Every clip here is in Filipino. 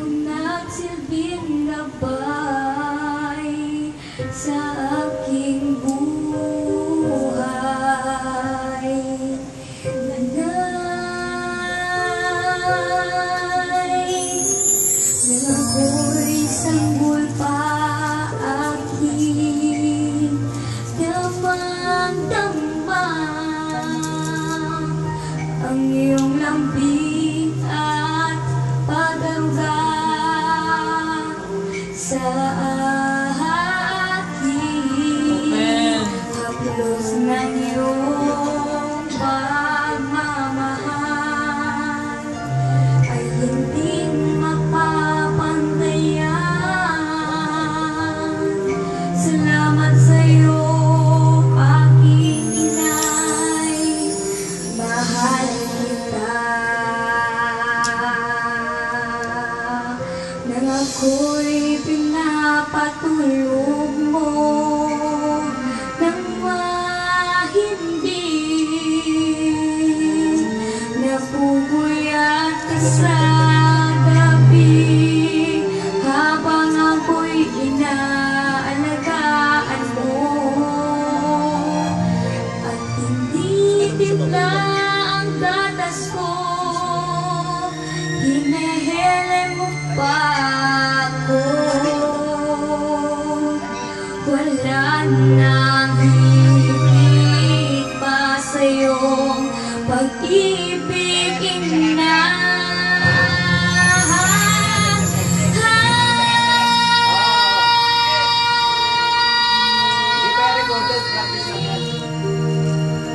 iyong nagsilbing gabay sa aking buhay. Nanay, nang ako'y sanggol pa aking damang-dama, ang iyong lambing at pagdaruga sa aking haplos ng iyong pagmamahal ay hindi mapapantayan. Salamat sa iyo, aking inay, mahal kita. Nang ako'y pinapatulog mo nang mahimbing, napupuyat ka sa gabi habang ako'y inaalagaan mo, at hindi tibla ang gatas ko, hinehele mo pa ako. Wala nang higit pa sa'yong pag-ibig, ina. Hindi pa recorded, practice lang yan.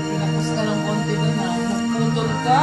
Pinapos ka ng konti doon ha. Magputol ka.